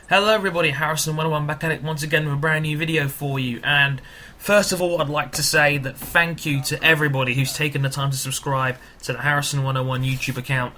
Hello everybody, Harrison101 back at it once again with a brand new video for you. And first of all, I'd like to say that thank you to everybody who's taken the time to subscribe to the Harrison101 YouTube account.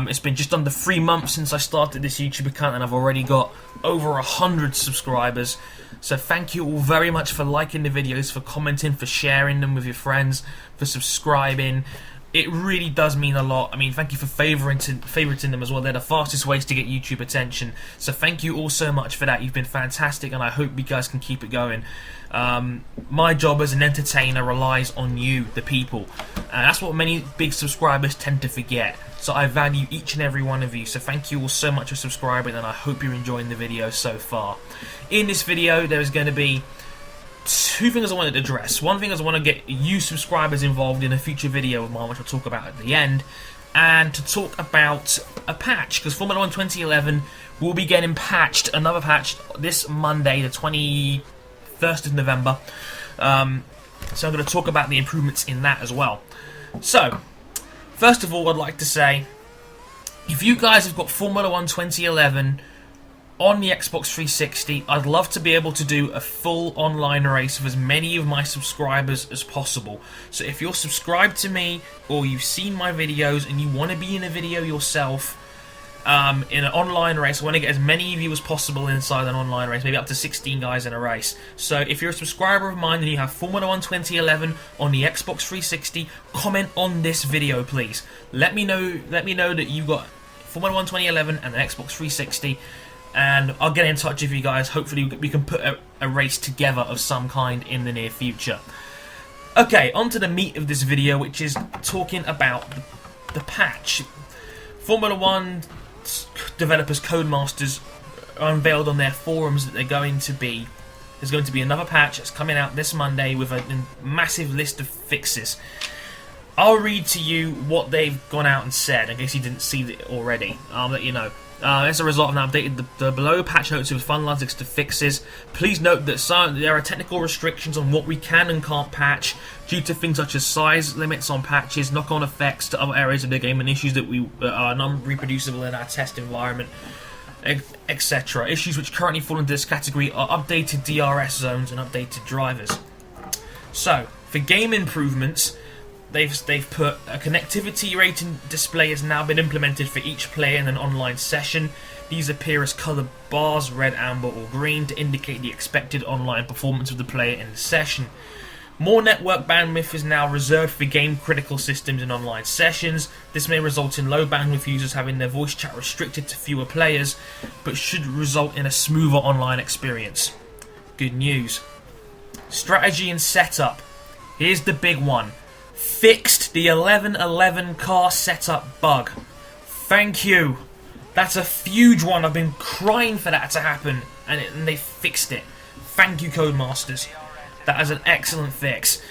It's been just under 3 months since I started this YouTube account and I've already got over 100 subscribers. So thank you all very much for liking the videos, for commenting, for sharing them with your friends, for subscribing. It really does mean a lot. I mean, thank you for favoriting them as well. They're the fastest ways to get YouTube attention. So thank you all so much for that. You've been fantastic, and I hope you guys can keep it going. My job as an entertainer relies on you, the people. And that's what many big subscribers tend to forget. So I value each and every one of you. So thank you all so much for subscribing, and I hope you're enjoying the video so far. In this video, there is going to be two things I wanted to address. One thing is I want to get you subscribers involved in a future video of mine, which I'll talk about at the end, and to talk about a patch, because Formula 1 2011 will be getting patched, another patch, this Monday, the 21st of November. So I'm going to talk about the improvements in that as well. So, first of all, I'd like to say, if you guys have got Formula 1 2011 on the Xbox 360, I'd love to be able to do a full online race with as many of my subscribers as possible. So if you're subscribed to me, or you've seen my videos and you want to be in a video yourself, in an online race, I want to get as many of you as possible inside an online race, maybe up to 16 guys in a race. So if you're a subscriber of mine and you have Formula 1 2011 on the Xbox 360, comment on this video, please. Let me know that you got Formula 1 2011 and an Xbox 360, and I'll get in touch with you guys. Hopefully we can put a race together of some kind in the near future. Okay, on to the meat of this video, which is talking about the patch. Formula 1 developers, Codemasters, unveiled on their forums that there's going to be another patch that's coming out this Monday with a massive list of fixes. I'll read to you what they've gone out and said, in case you didn't see it already. I'll let you know. As a result, I've now updated the below patch notes with fun logics to fixes. Please note that there are technical restrictions on what we can and can't patch due to things such as size limits on patches, knock-on effects to other areas of the game, and issues that are non-reproducible in our test environment, etc. Issues which currently fall into this category are updated DRS zones and updated drivers. So, for game improvements, they've put a connectivity rating display has now been implemented for each player in an online session. These appear as coloured bars, red, amber or green, to indicate the expected online performance of the player in the session. More network bandwidth is now reserved for game-critical systems in online sessions. This may result in low bandwidth users having their voice chat restricted to fewer players, but should result in a smoother online experience. Good news. Strategy and setup. Here's the big one. Fixed the 1111 car setup bug. Thank you. That's a huge one. I've been crying for that to happen, and they fixed it. Thank you, Codemasters. That is an excellent fix.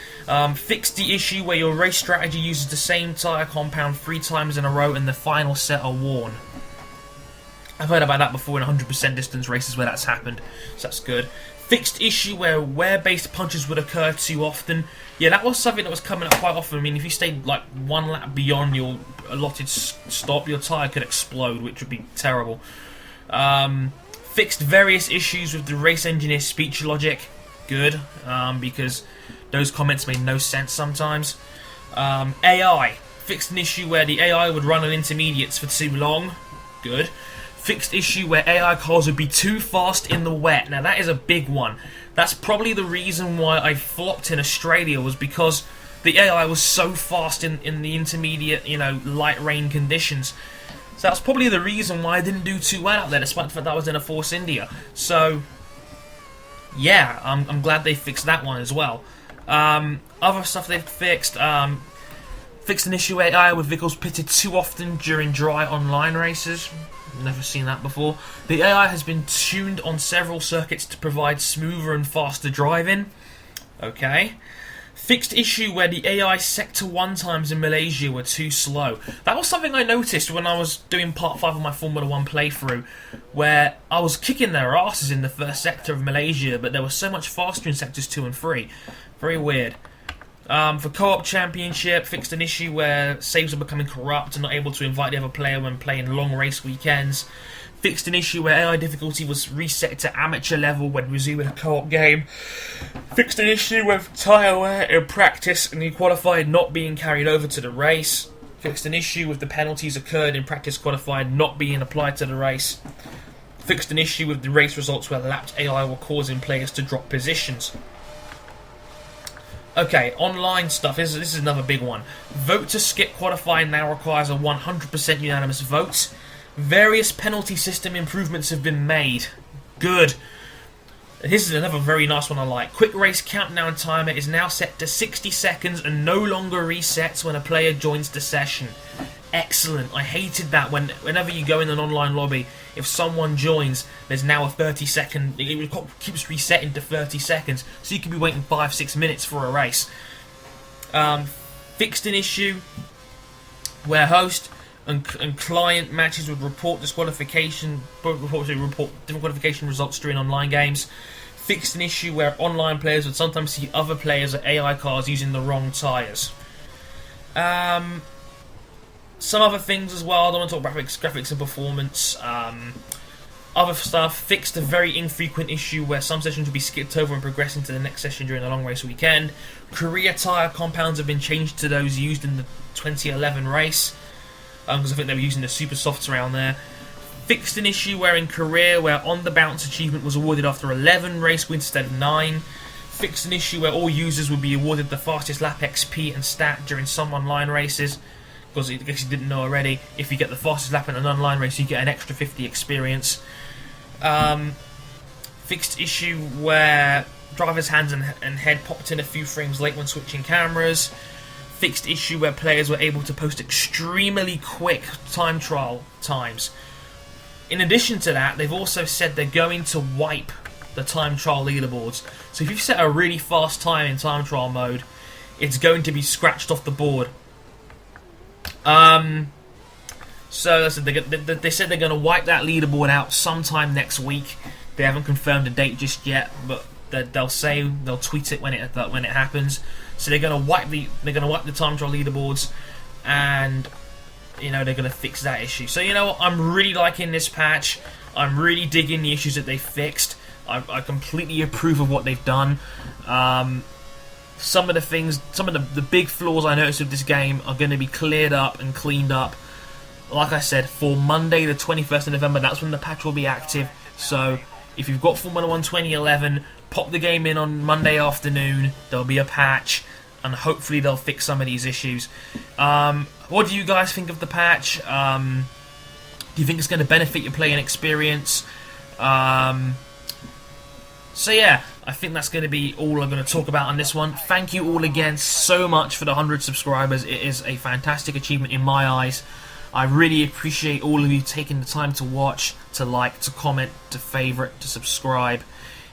Fixed the issue where your race strategy uses the same tyre compound 3 times in a row and the final set are worn. I've heard about that before in 100% distance races where that's happened, so that's good. Fixed issue where wear-based punches would occur too often. Yeah, that was something that was coming up quite often. I mean, if you stayed like 1 lap beyond your allotted stop, your tyre could explode, which would be terrible. Fixed various issues with the race engineer's speech logic. Good, because those comments made no sense sometimes. AI. Fixed an issue where the AI would run on intermediates for too long. Good. Fixed issue where AI cars would be too fast in the wet. Now that is a big one. That's probably the reason why I flopped in Australia, was because the AI was so fast in the intermediate, light rain conditions. So that's probably the reason why I didn't do too well out there, despite the fact that I was in a Force India. So yeah, I'm glad they fixed that one as well. Other stuff they've fixed. Fixed an issue where AI with vehicles pitted too often during dry online races. Never seen that before. The AI has been tuned on several circuits to provide smoother and faster driving. Okay. Fixed issue where the AI sector 1 times in Malaysia were too slow. That was something I noticed when I was doing part 5 of my Formula 1 playthrough, where I was kicking their asses in the first sector of Malaysia, but they were so much faster in sectors 2 and 3. Very weird. For Co-op Championship, fixed an issue where saves are becoming corrupt and not able to invite the other player when playing long race weekends. Fixed an issue where AI difficulty was reset to amateur level when resuming a co-op game. Fixed an issue with tyre wear in practice and the qualified not being carried over to the race. Fixed an issue with the penalties occurred in practice qualified not being applied to the race. Fixed an issue with the race results where lapped AI were causing players to drop positions. Okay, online stuff. This is another big one. Vote to skip qualifying now requires a 100% unanimous vote. Various penalty system improvements have been made. Good. This is another very nice one I like. Quick race countdown timer is now set to 60 seconds and no longer resets when a player joins the session. Excellent. I hated that whenever you go in an online lobby, if someone joins, there's now a 30-second... It keeps resetting to 30 seconds, so you could be waiting 5-6 minutes for a race. Fixed an issue where host and client matches would report disqualification, report different qualification results during online games. Fixed an issue where online players would sometimes see other players at AI cars using the wrong tyres. Some other things as well. I don't want to talk about graphics and performance. Other stuff. Fixed a very infrequent issue where some sessions will be skipped over and progressing to the next session during the long race weekend. Korea tyre compounds have been changed to those used in the 2011 race, because I think they were using the super softs around there. Fixed an issue where in Korea where on the bounce achievement was awarded after 11 race wins instead of 9. Fixed an issue where all users would be awarded the fastest lap XP and stat during some online races. Because I guess you didn't know already, if you get the fastest lap in an online race, you get an extra 50 experience. Fixed issue where driver's hands and head popped in a few frames late when switching cameras. Fixed issue where players were able to post extremely quick time trial times. In addition to that, they've also said they're going to wipe the time trial leaderboards. So if you've set a really fast time in time trial mode, it's going to be scratched off the board. So they said they're going to wipe that leaderboard out sometime next week. They haven't confirmed a date just yet, but they'll tweet it when it happens. So they're going to wipe the time trial leaderboards, and they're going to fix that issue. So I'm really liking this patch. I'm really digging the issues that they fixed. I completely approve of what they've done. Some of the big flaws I noticed with this game are going to be cleared up and cleaned up. Like I said, for Monday the 21st of November, that's when the patch will be active. So if you've got Formula 1 2011, pop the game in on Monday afternoon. There'll be a patch, and hopefully they'll fix some of these issues. What do you guys think of the patch? Do you think it's going to benefit your playing experience? So yeah, I think that's going to be all I'm going to talk about on this one. Thank you all again so much for the 100 subscribers. It is a fantastic achievement in my eyes. I really appreciate all of you taking the time to watch, to like, to comment, to favourite, to subscribe.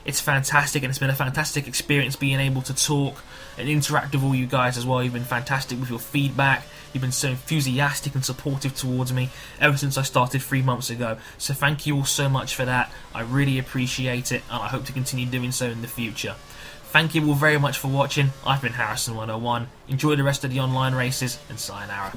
It's fantastic, and it's been a fantastic experience being able to talk and interact with all you guys as well. You've been fantastic with your feedback. You've been so enthusiastic and supportive towards me ever since I started 3 months ago. So thank you all so much for that. I really appreciate it, and I hope to continue doing so in the future. Thank you all very much for watching. I've been Harrison101. Enjoy the rest of the online races, and sayonara.